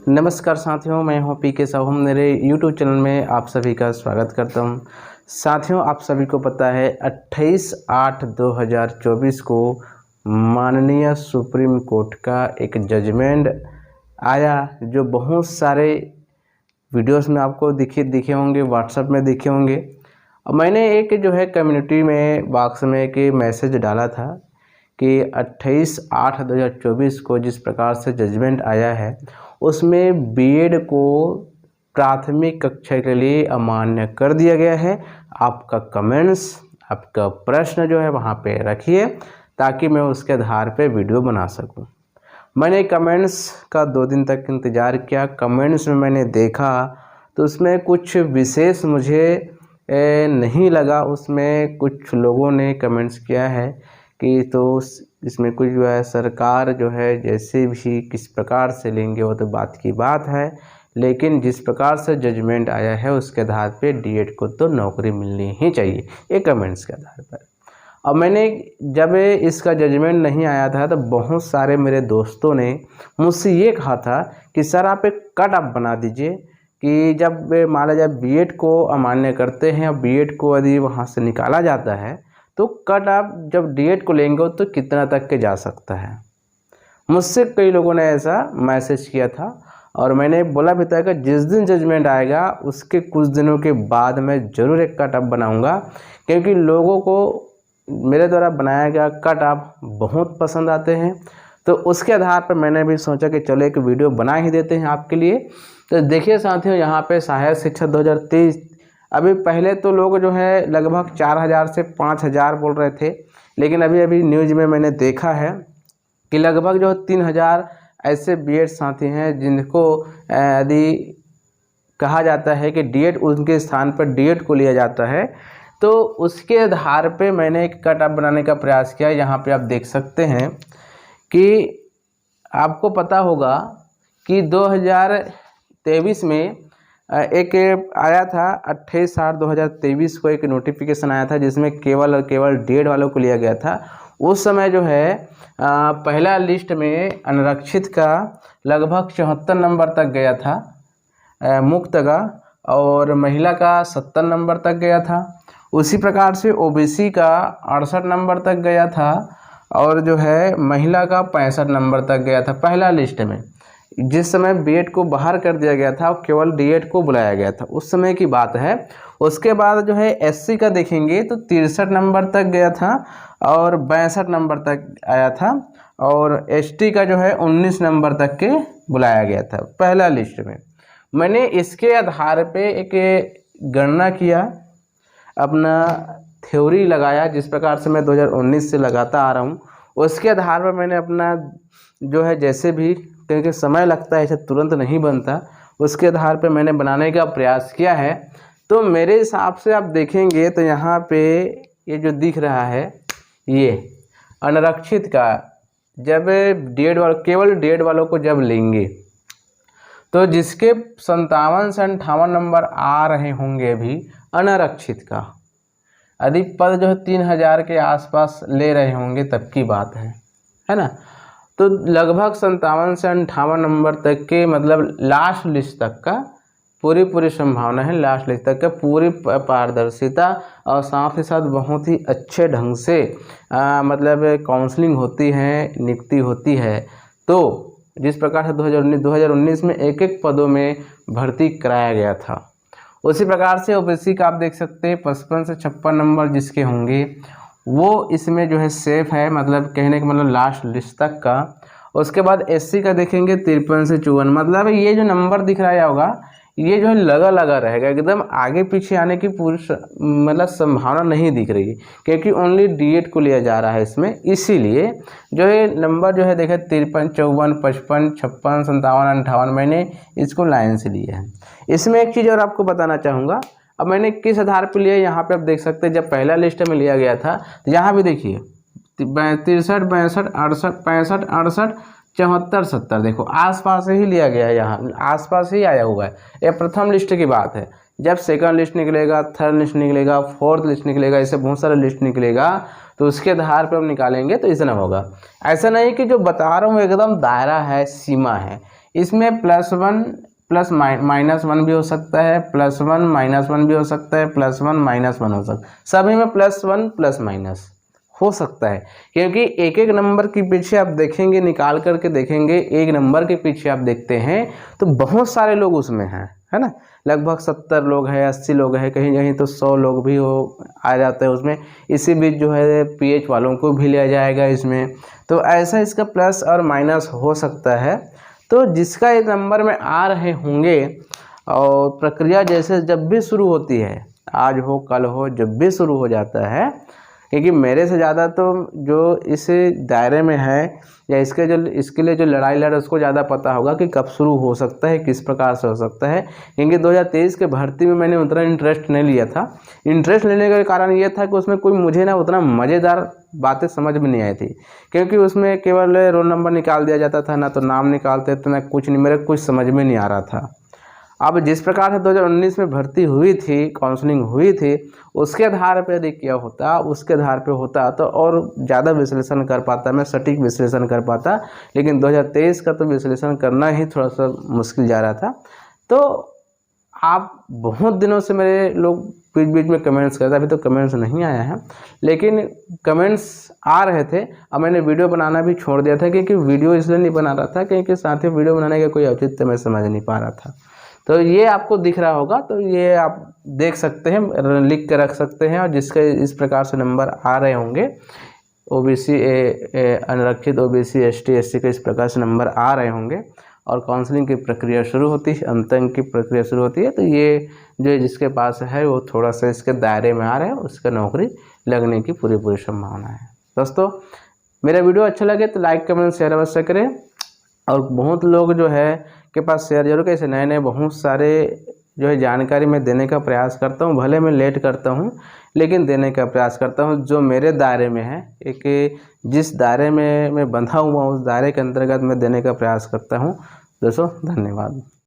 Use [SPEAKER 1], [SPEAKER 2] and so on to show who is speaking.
[SPEAKER 1] नमस्कार साथियों, मैं हूं पीके साहू। मेरे YouTube चैनल में आप सभी का स्वागत करता हूं। साथियों, आप सभी को पता है 28/8/2024 को माननीय सुप्रीम कोर्ट का एक जजमेंट आया, जो बहुत सारे वीडियोस में आपको दिखे होंगे, व्हाट्सएप में दिखे होंगे। और मैंने एक जो है कम्युनिटी में बॉक्स में एक मैसेज डाला था कि 28/8/2024 को जिस प्रकार से जजमेंट आया है, उसमें बीएड को प्राथमिक कक्षा के लिए अमान्य कर दिया गया है। आपका कमेंट्स, आपका प्रश्न जो है वहाँ पे रखिए, ताकि मैं उसके आधार पे वीडियो बना सकूं। मैंने कमेंट्स का 2 दिन तक इंतज़ार किया। कमेंट्स में मैंने देखा तो उसमें कुछ विशेष मुझे नहीं लगा। उसमें कुछ लोगों ने कमेंट्स किया है कि तो इसमें कुछ जो है सरकार जो है जैसे भी किस प्रकार से लेंगे वो तो बात की बात है, लेकिन जिस प्रकार से जजमेंट आया है उसके आधार पे डीएड को तो नौकरी मिलनी ही चाहिए, ये कमेंट्स के आधार पर। अब मैंने जब इसका जजमेंट नहीं आया था तो बहुत सारे मेरे दोस्तों ने मुझसे ये कहा था कि सर आप एक कट ऑफ बना दीजिए कि जब मान लीजिए बीएड को अमान्य करते हैं और बीएड को यदि वहाँ से निकाला जाता है तो कट ऑफ जब डीएड को लेंगे तो कितना तक के जा सकता है। मुझसे कई लोगों ने ऐसा मैसेज किया था और मैंने बोला भी था कि जिस दिन जजमेंट आएगा उसके कुछ दिनों के बाद मैं ज़रूर एक कट ऑफ बनाऊँगा, क्योंकि लोगों को मेरे द्वारा बनाया गया कट ऑफ बहुत पसंद आते हैं। तो उसके आधार पर मैंने भी सोचा कि चलो एक वीडियो बना ही देते हैं आपके लिए। तो देखिए साथियों, यहाँ पे सहायक शिक्षक 2023 अभी पहले तो लोग जो है लगभग 4000 से 5000 बोल रहे थे, लेकिन अभी न्यूज़ में मैंने देखा है कि लगभग जो 3000 ऐसे बीएड साथी हैं जिनको यदि कहा जाता है कि डीएड उनके स्थान पर डीएड को लिया जाता है, तो उसके आधार पे मैंने एक कट ऑफ बनाने का प्रयास किया। यहाँ पे आप देख सकते हैं कि आपको पता होगा कि 2023 में एक आया था 28/8/2023 को एक नोटिफिकेशन आया था, जिसमें केवल और केवल डीएड वालों को लिया गया था। उस समय जो है पहला लिस्ट में अनारक्षित का लगभग 74 नंबर तक गया था मुक्त का, और महिला का 70 नंबर तक गया था। उसी प्रकार से ओबीसी का 68 नंबर तक गया था, और जो है महिला का 65 नंबर तक गया था पहला लिस्ट में। जिस समय बीएड को बाहर कर दिया गया था और केवल डीएड को बुलाया गया था, उस समय की बात है। उसके बाद जो है एससी का देखेंगे तो 63 नंबर तक गया था और 62 नंबर तक आया था, और एसटी का जो है 19 नंबर तक के बुलाया गया था पहला लिस्ट में। मैंने इसके आधार पे एक गणना किया, अपना थ्योरी लगाया, जिस प्रकार से मैं 2019 से लगाता आ रहा हूँ। उसके आधार पर मैंने अपना जो है जैसे भी, क्योंकि समय लगता है, इसे तुरंत नहीं बनता, उसके आधार पर मैंने बनाने का प्रयास किया है। तो मेरे हिसाब से आप देखेंगे तो यहाँ पे ये जो दिख रहा है, ये अनारक्षित का जब डीएड वालों, केवल डीएड वालों को जब लेंगे तो जिसके 57 से 58 नंबर आ रहे होंगे अभी अनारक्षित का, यदि पद जो है 3000 के आसपास ले रहे होंगे तब की बात है ना। तो लगभग 57 से 58 नंबर तक के, मतलब लास्ट लिस्ट तक का पूरी संभावना है, लास्ट लिस्ट तक का पूरी पारदर्शिता और साथ ही साथ बहुत ही अच्छे ढंग से मतलब काउंसलिंग होती है, नियुक्ति होती है। तो जिस प्रकार से 2019 में एक पदों में भर्ती कराया गया था, उसी प्रकार से ओबीसी का आप देख सकते हैं 55 से 56 नंबर जिसके होंगे वो इसमें जो है सेफ है, मतलब कहने का मतलब लास्ट लिस्ट तक का। उसके बाद एससी का देखेंगे 53 से 54, मतलब ये जो नंबर दिख रहा होगा ये जो है लगा रहेगा, एकदम आगे पीछे आने की पूरी मतलब संभावना नहीं दिख रही है, क्योंकि ओनली डीएड को लिया जा रहा है इसमें। इसीलिए जो है नंबर जो है देखे 53, 54, 55, 56, 57, 58 मैंने इसको लाइन से लिया है। इसमें एक चीज़ और आपको बताना चाहूँगा, अब मैंने किस आधार पर लिया, यहाँ पे आप देख सकते हैं। जब पहला लिस्ट में लिया गया था तो यहाँ भी देखिए 63, 62, 68, 65, 68, 74, 70, देखो आसपास ही लिया गया है, यहाँ आसपास ही आया हुआ है। ये प्रथम लिस्ट की बात है। जब सेकंड लिस्ट निकलेगा, थर्ड लिस्ट निकलेगा, फोर्थ लिस्ट निकलेगा, ऐसे बहुत सारे लिस्ट निकलेगा, तो उसके आधार पर हम निकालेंगे तो इतना होगा। ऐसा नहीं कि जो बता रहा हूँ एकदम दायरा है, सीमा है। इसमें +1 प्लस -1 भी हो सकता है, +1 -1 भी हो सकता है, +1 -1 हो सकता है, सभी में +1 +- हो सकता है। क्योंकि एक एक नंबर के पीछे आप देखेंगे, निकाल करके देखेंगे, एक नंबर के पीछे आप देखते हैं तो बहुत सारे लोग उसमें हैं, है ना। लगभग 70 लोग हैं, 80 लोग हैं, कहीं कहीं तो 100 लोग भी आ जाते हैं उसमें। इसी बीच जो है PH वालों को भी लिया जाएगा इसमें। तो ऐसा इसका प्लस और माइनस हो सकता है। तो जिसका इस नंबर में आ रहे होंगे, और प्रक्रिया जैसे जब भी शुरू होती है, आज हो कल हो, जब भी शुरू हो जाता है, क्योंकि मेरे से ज़्यादा तो जो इस दायरे में है या इसके लिए जो लड़ाई लड़ उसको ज़्यादा पता होगा कि कब शुरू हो सकता है, किस प्रकार से हो सकता है। क्योंकि 2023 के भर्ती में मैंने उतना इंटरेस्ट नहीं लिया था। इंटरेस्ट लेने का कारण ये था कि उसमें कोई मुझे ना उतना मज़ेदार बातें समझ में नहीं आई थी। क्योंकि उसमें केवल रोल नंबर निकाल दिया जाता था, ना तो नाम निकालते थे, ना कुछ नहीं, मेरे कुछ समझ में नहीं आ रहा था। अब जिस प्रकार से 2019 में भर्ती हुई थी, काउंसलिंग हुई थी, उसके आधार पर यदि क्या होता, उसके आधार पे होता तो और ज़्यादा विश्लेषण कर पाता, मैं सटीक विश्लेषण कर पाता। लेकिन 2023 का तो विश्लेषण करना ही थोड़ा सा मुश्किल जा रहा था। तो आप बहुत दिनों से मेरे लोग बीच बीच में कमेंट्स करते, अभी तो कमेंट्स नहीं आया है, लेकिन कमेंट्स आ रहे थे। अब मैंने वीडियो बनाना भी छोड़ दिया था, क्योंकि वीडियो इसलिए नहीं बना रहा था क्योंकि साथ ही वीडियो बनाने का कोई औचित्य मैं समझ नहीं पा रहा था। तो ये आपको दिख रहा होगा, तो ये आप देख सकते हैं, लिख के रख सकते हैं। और जिसके इस प्रकार से नंबर आ रहे होंगे, OBC अनारक्षित, OBC ST SC के इस प्रकार से नंबर आ रहे होंगे और काउंसलिंग की प्रक्रिया शुरू होती है, अंतंग की प्रक्रिया शुरू होती है, तो ये जो जिसके पास है वो थोड़ा सा इसके दायरे में आ रहे हैं, उसका नौकरी लगने की पूरी संभावना है। दोस्तों, मेरा वीडियो अच्छा लगे तो लाइक कमेंट शेयर अवश्य करें। और बहुत लोग जो है के पास शेयर जरूर, कैसे नए नए बहुत सारे जो है जानकारी मैं देने का प्रयास करता हूँ। भले मैं लेट करता हूँ, लेकिन देने का प्रयास करता हूँ जो मेरे दायरे में है। एक जिस दायरे में मैं बंधा हुआ हूँ, उस दायरे के अंतर्गत मैं देने का प्रयास करता हूँ। दोस्तों, धन्यवाद।